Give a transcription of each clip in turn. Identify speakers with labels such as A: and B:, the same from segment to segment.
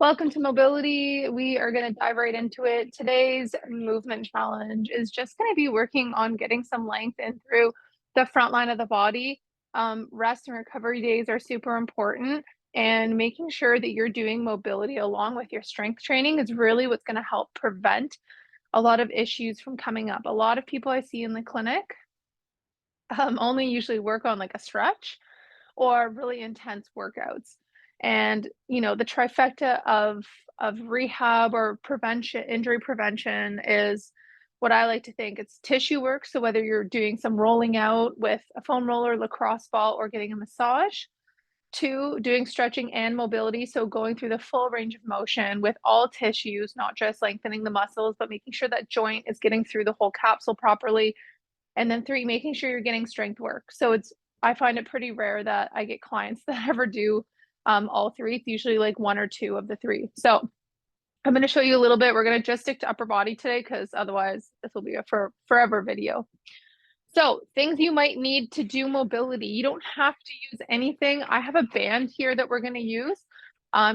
A: Welcome to Mobility. We are going to dive right into it. Today's movement challenge is just going to be working on getting some length in through the front line of the body. Rest and recovery days are super important, and making sure that you're doing mobility along with your strength training is really what's going to help prevent a lot of issues from coming up. A lot of people I see in the clinic only usually work on like a stretch or really intense workouts. And, the trifecta of rehab or prevention, injury prevention is what I like to think. It's tissue work. So whether you're doing some rolling out with a foam roller, lacrosse ball, or getting a massage, two, doing stretching and mobility. So going through the full range of motion with all tissues, not just lengthening the muscles, but making sure that joint is getting through the whole capsule properly. And then three, making sure you're getting strength work. So I find it pretty rare that I get clients that ever do all three. It's usually like one or two of the three. So I'm going to show you a little bit. We're going to just stick to upper body today because otherwise this will be a forever video. So things you might need to do mobility. You don't have to use anything. I have a band here that we're going to use.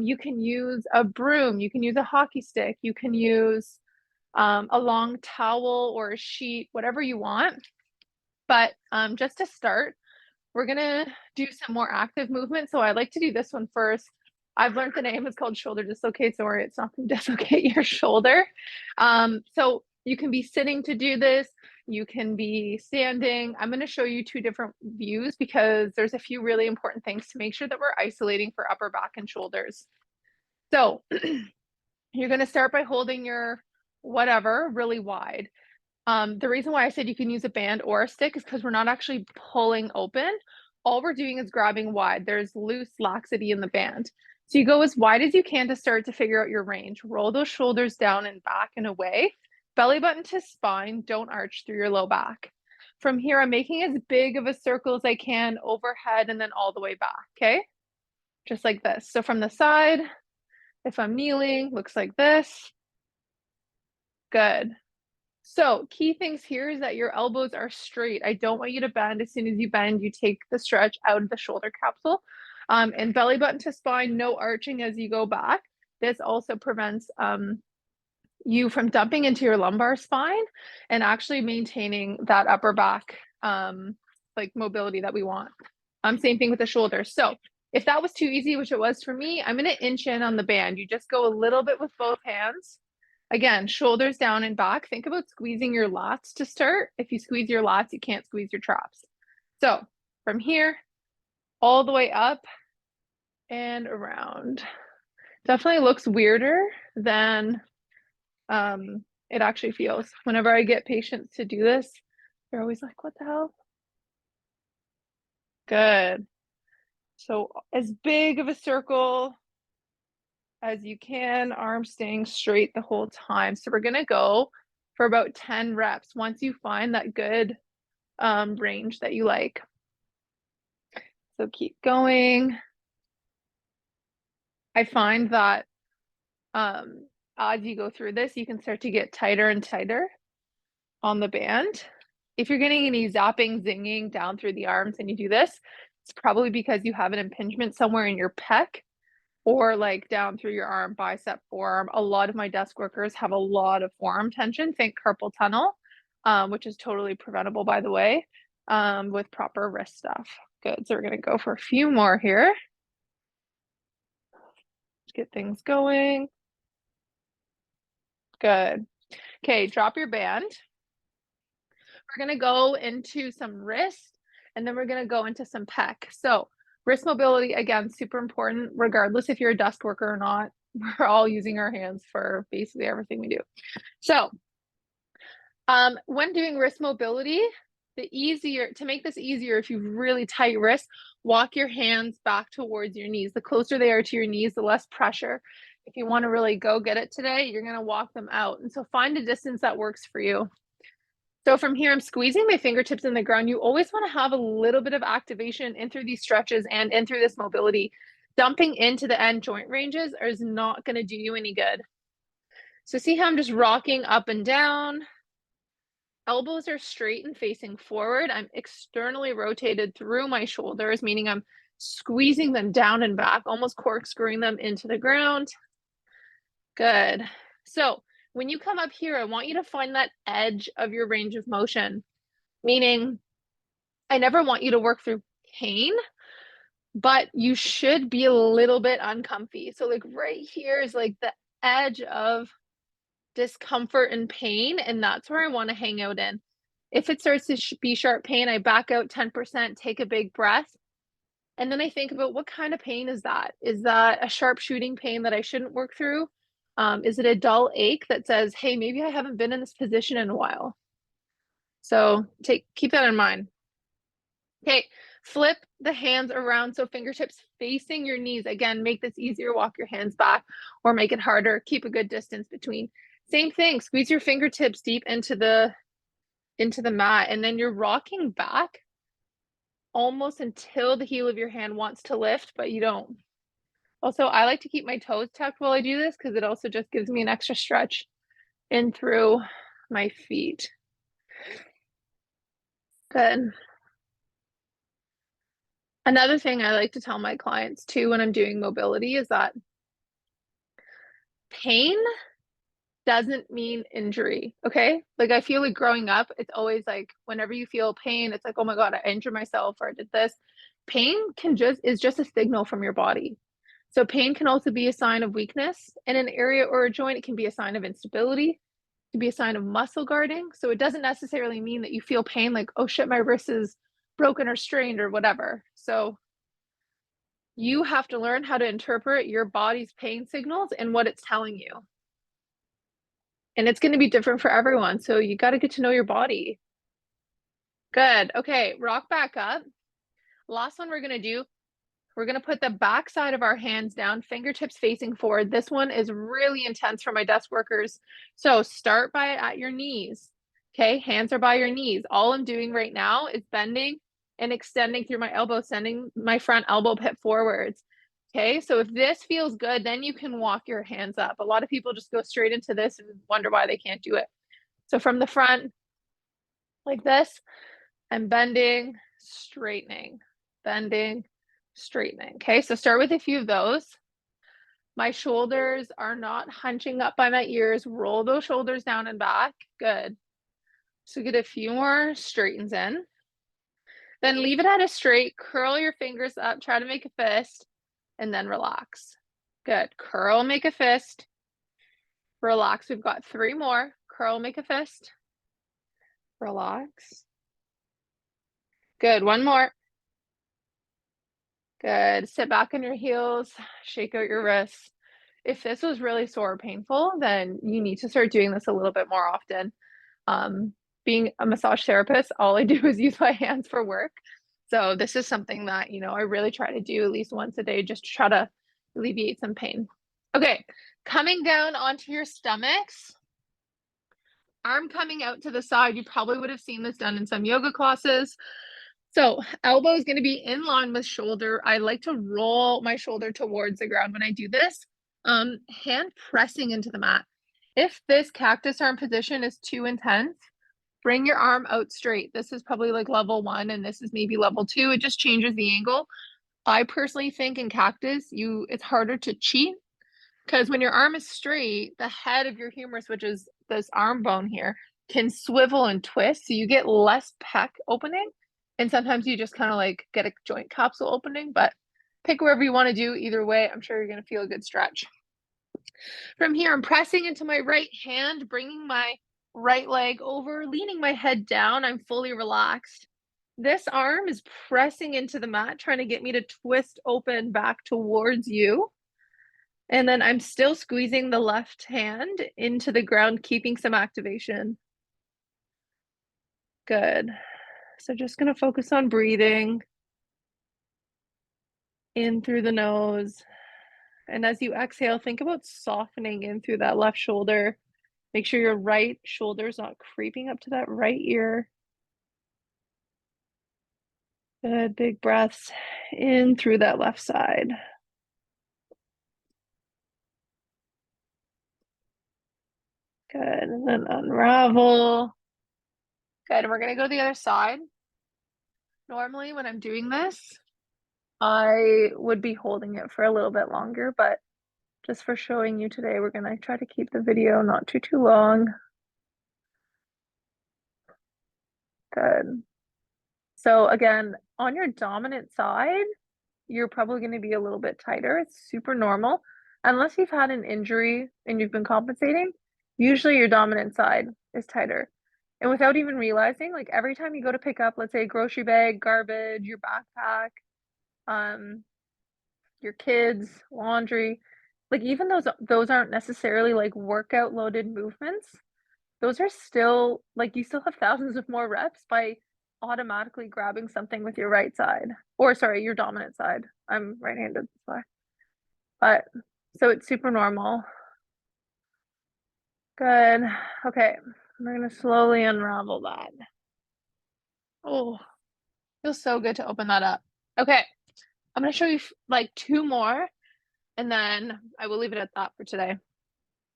A: You can use a broom. You can use a hockey stick. You can use a long towel or a sheet, whatever you want. But just to start, we're gonna do some more active movement. So I like to do this one first. I've learned the name is called shoulder dislocate. Don't worry, it's not gonna dislocate your shoulder. So you can be sitting to do this. You can be standing. I'm gonna show you two different views because there's a few really important things to make sure that we're isolating for upper back and shoulders. So you're gonna start by holding your whatever really wide. The reason why I said you can use a band or a stick is because we're not actually pulling open. All we're doing is grabbing wide. There's loose laxity in the band. So you go as wide as you can to start to figure out your range. Roll those shoulders down and back and away. Belly button to spine. Don't arch through your low back. From here, I'm making as big of a circle as I can overhead and then all the way back, okay? Just like this. So from the side, if I'm kneeling, looks like this. Good. So key things here is that your elbows are straight. I don't want you to bend. As soon as you bend, you take the stretch out of the shoulder capsule. And belly button to spine, no arching as you go back. This also prevents you from dumping into your lumbar spine and actually maintaining that upper back like mobility that we want. Same thing with the shoulders. So if that was too easy, which it was for me, I'm going to inch in on the band. You just go a little bit with both hands. Again, shoulders down and back. Think about squeezing your lats to start. If you squeeze your lats, you can't squeeze your traps. So from here, all the way up and around. Definitely looks weirder than it actually feels. Whenever I get patients to do this, they're always like, what the hell? Good. So as big of a circle as you can, arms staying straight the whole time. So we're gonna go for about 10 reps once you find that good range that you like. So keep going. I find that as you go through this, you can start to get tighter and tighter on the band. If you're getting any zapping, zinging down through the arms and you do this, it's probably because you have an impingement somewhere in your pec or like down through your arm, bicep, forearm. A lot of my desk workers have a lot of forearm tension. Think carpal tunnel, which is totally preventable, by the way, with proper wrist stuff. Good. So we're going to go for a few more here. Let's get things going. Good. Okay, drop your band. We're going to go into some wrist and then we're going to go into some pec. So wrist mobility, again, super important, regardless if you're a desk worker or not. We're all using our hands for basically everything we do. So when doing wrist mobility, to make this easier, if you've really tight wrists, walk your hands back towards your knees. The closer they are to your knees, the less pressure. If you want to really go get it today, you're going to walk them out. And so find a distance that works for you. So from here, I'm squeezing my fingertips in the ground. You always want to have a little bit of activation in through these stretches and in through this mobility. Dumping into the end joint ranges is not going to do you any good. So see how I'm just rocking up and down. Elbows are straight and facing forward. I'm externally rotated through my shoulders, meaning I'm squeezing them down and back, almost corkscrewing them into the ground. Good. So when you come up here, I want you to find that edge of your range of motion, meaning I never want you to work through pain, but you should be a little bit uncomfy. So like right here is like the edge of discomfort and pain, and that's where I want to hang out in. If it starts to be sharp pain, I back out 10%, take a big breath, and then I think about what kind of pain is that? Is that a sharp shooting pain that I shouldn't work through? Is it a dull ache that says, hey, maybe I haven't been in this position in a while? So keep that in mind. Okay, flip the hands around so fingertips facing your knees. Again, make this easier, walk your hands back or make it harder. Keep a good distance between. Same thing, squeeze your fingertips deep into the mat, and then you're rocking back almost until the heel of your hand wants to lift, but you don't. Also, I like to keep my toes tucked while I do this because it also just gives me an extra stretch in through my feet. Good. Another thing I like to tell my clients too when I'm doing mobility is that pain doesn't mean injury, okay? Like I feel like growing up, it's always like whenever you feel pain, it's like, oh my God, I injured myself or I did this. Pain is just a signal from your body. So pain can also be a sign of weakness in an area or a joint. It can be a sign of instability. It can be a sign of muscle guarding. So it doesn't necessarily mean that you feel pain like, oh shit, my wrist is broken or strained or whatever. So you have to learn how to interpret your body's pain signals and what it's telling you. And it's going to be different for everyone. So you got to get to know your body. Good. Okay, rock back up. Last one we're going to do, we're going to put the back side of our hands down, fingertips facing forward. This one is really intense for my desk workers. So start by at your knees. Okay, hands are by your knees. All I'm doing right now is bending and extending through my elbow, sending my front elbow pit forwards. Okay, so if this feels good, then you can walk your hands up. A lot of people just go straight into this and wonder why they can't do it. So from the front, like this, I'm bending, straightening, bending, straightening. Okay, so start with a few of those. My shoulders are not hunching up by my ears. Roll those shoulders down and back. Good. So get a few more straightens in. Then leave it at a straight. Curl your fingers up. Try to make a fist. And then relax. Good. Curl, make a fist. Relax. We've got 3 more. Curl, make a fist. Relax. Good. 1 more. Good. Sit back on your heels. Shake out your wrists. If this was really sore or painful, then you need to start doing this a little bit more often. Being a massage therapist, all I do is use my hands for work. So this is something that, I really try to do at least once a day just to try to alleviate some pain. Okay, coming down onto your stomachs, arm coming out to the side. You probably would have seen this done in some yoga classes. So elbow is going to be in line with shoulder. I like to roll my shoulder towards the ground when I do this. Hand pressing into the mat. If this cactus arm position is too intense, bring your arm out straight. This is probably like level 1 and this is maybe level 2. It just changes the angle. I personally think in cactus, it's harder to cheat because when your arm is straight, the head of your humerus, which is this arm bone here, can swivel and twist. So you get less pec opening. And sometimes you just kind of like get a joint capsule opening, but pick wherever you want to do. Either way, I'm sure you're going to feel a good stretch. From here, I'm pressing into my right hand, bringing my right leg over, leaning my head down. I'm fully relaxed. This arm is pressing into the mat, trying to get me to twist open back towards you. And then I'm still squeezing the left hand into the ground, keeping some activation. Good. So just going to focus on breathing in through the nose. And as you exhale, think about softening in through that left shoulder. Make sure your right shoulder is not creeping up to that right ear. Good, big breaths in through that left side. Good, and then unravel. Good, and we're gonna go the other side. Normally when I'm doing this, I would be holding it for a little bit longer, but just for showing you today. We're gonna try to keep the video not too long. Good. So again, on your dominant side, you're probably going to be a little bit tighter. It's super normal. Unless you've had an injury and you've been compensating, usually your dominant side is tighter. And without even realizing, like every time you go to pick up, let's say a grocery bag, garbage, your backpack, your kids, laundry, like even those aren't necessarily like workout loaded movements. Those are still like you still have thousands of more reps by automatically grabbing something with your right side. Or sorry, your dominant side. I'm right-handed, that's why. But so it's super normal. Good. Okay. We're gonna slowly unravel that. Oh, feels so good to open that up. Okay. I'm gonna show you like two more and then I will leave it at that for today.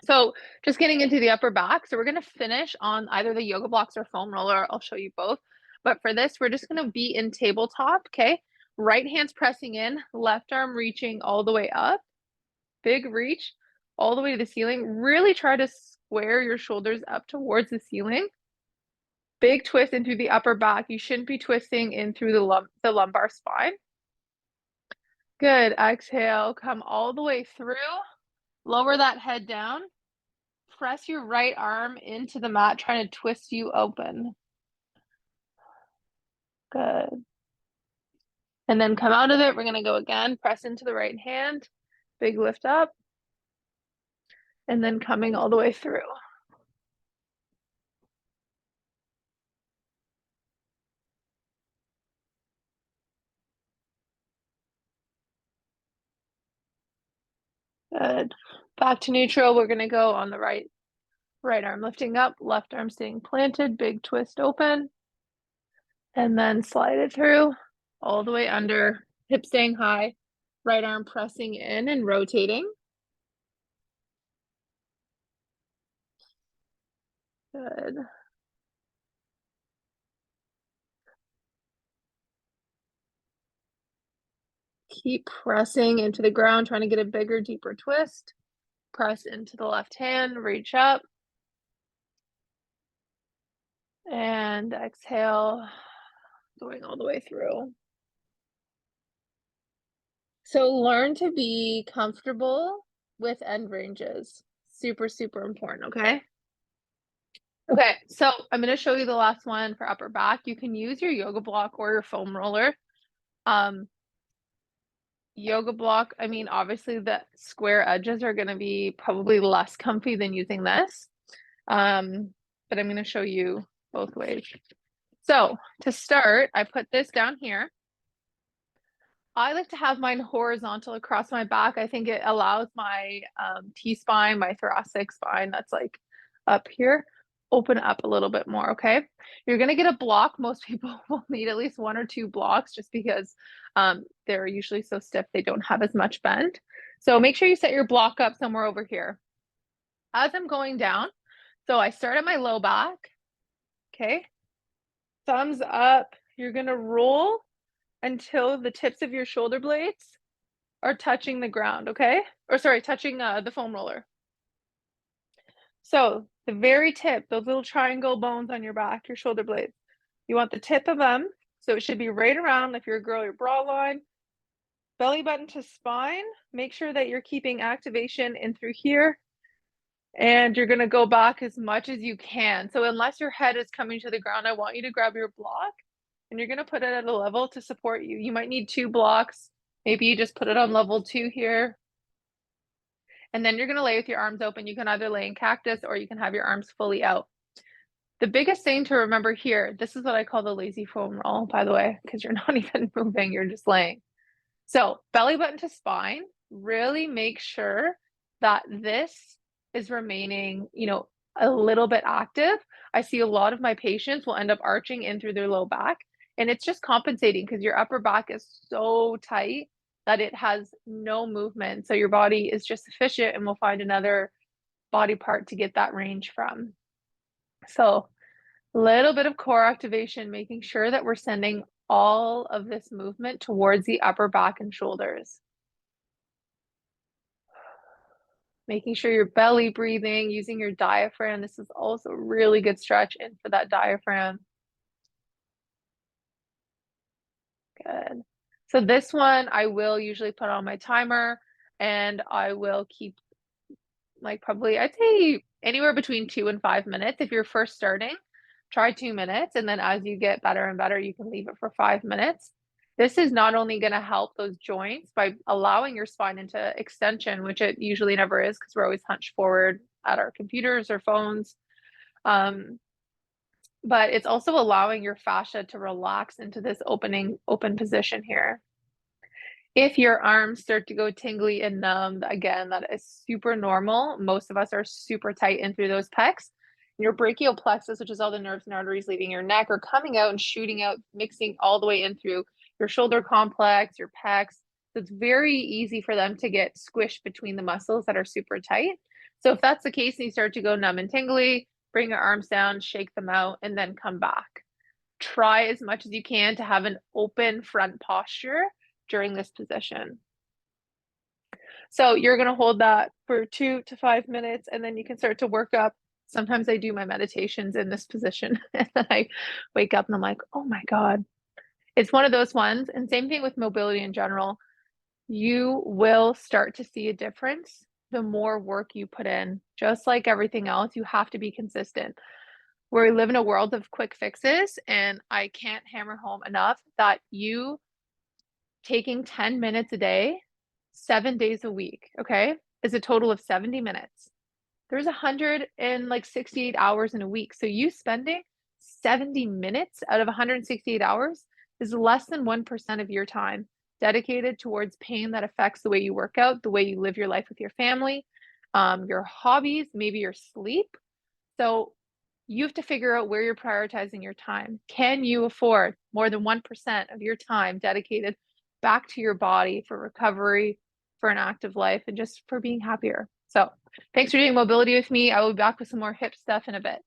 A: So just getting into the upper back. So we're going to finish on either the yoga blocks or foam roller. I'll show you both. But for this, we're just going to be in tabletop. Okay. Right hand's pressing in, left arm reaching all the way up. Big reach all the way to the ceiling. Really try to square your shoulders up towards the ceiling. Big twist in through the upper back. You shouldn't be twisting in through the lumbar spine. Good. Exhale. Come all the way through. Lower that head down. Press your right arm into the mat, trying to twist you open. Good. And then come out of it. We're going to go again. Press into the right hand. Big lift up. And then coming all the way through. Good. Back to neutral. We're going to go on the right arm lifting up, left arm staying planted, big twist open. And then slide it through all the way under, hip staying high, right arm pressing in and rotating. Good. Keep pressing into the ground, trying to get a bigger, deeper twist. Press into the left hand, reach up. And exhale, going all the way through. So learn to be comfortable with end ranges. Super, super important, okay? Okay, so I'm going to show you the last one for upper back. You can use your yoga block or your foam roller. Yoga block, I mean, obviously the square edges are going to be probably less comfy than using this. But I'm going to show you both ways. So to start, I put this down here. I like to have mine horizontal across my back. I think it allows my T-spine, my thoracic spine that's like up here, open up a little bit more, okay? You're gonna get a block. Most people will need at least one or two blocks just because they're usually so stiff they don't have as much bend. So make sure you set your block up somewhere over here. As I'm going down, so I start at my low back, okay? Thumbs up. You're gonna roll until the tips of your shoulder blades are touching the ground, okay? Or sorry, touching the foam roller. So the very tip, those little triangle bones on your back, your shoulder blades, you want the tip of them. So it should be right around, if you're a girl, your bra line, belly button to spine. Make sure that you're keeping activation in through here. And you're gonna go back as much as you can. So unless your head is coming to the ground, I want you to grab your block and you're gonna put it at a level to support you. You might need two blocks. Maybe you just put it on level 2 here. And then you're gonna lay with your arms open. You can either lay in cactus or you can have your arms fully out. The biggest thing to remember here, this is what I call the lazy foam roll, by the way, because you're not even moving, you're just laying. So belly button to spine, really make sure that this is remaining, a little bit active. I see a lot of my patients will end up arching in through their low back, and it's just compensating because your upper back is so tight that it has no movement. So your body is just efficient and will find another body part to get that range from. So a little bit of core activation, making sure that we're sending all of this movement towards the upper back and shoulders. Making sure you're belly breathing, using your diaphragm. This is also a really good stretch in for that diaphragm. Good. So this one I will usually put on my timer and I will keep like probably I'd say anywhere between 2 and 5 minutes. If you're first starting, try 2 minutes, and then as you get better and better, you can leave it for 5 minutes. This is not only going to help those joints by allowing your spine into extension, which it usually never is because we're always hunched forward at our computers or phones. Um, but it's also allowing your fascia to relax into this open position here. If your arms start to go tingly and numb, again, that is super normal. Most of us are super tight in through those pecs. Your brachial plexus, which is all the nerves and arteries leaving your neck, are coming out and shooting out, mixing all the way in through your shoulder complex, your pecs. So it's very easy for them to get squished between the muscles that are super tight. So if that's the case and you start to go numb and tingly, bring your arms down, shake them out, and then come back. Try as much as you can to have an open front posture during this position. So you're going to hold that for 2 to 5 minutes and then you can start to work up. Sometimes I do my meditations in this position and then I wake up and I'm like, oh my God. It's one of those ones. And same thing with mobility in general. You will start to see a difference the more work you put in. Just like everything else, you have to be consistent. We live in a world of quick fixes, and I can't hammer home enough that you taking 10 minutes a day, 7 days a week, okay, is a total of 70 minutes. There's 168 hours in a week. So you spending 70 minutes out of 168 hours is less than 1% of your time dedicated towards pain that affects the way you work out, the way you live your life with your family, your hobbies, maybe your sleep. So you have to figure out where you're prioritizing your time. Can you afford more than 1% of your time dedicated back to your body for recovery, for an active life, and just for being happier? So thanks for doing mobility with me. I will be back with some more hip stuff in a bit.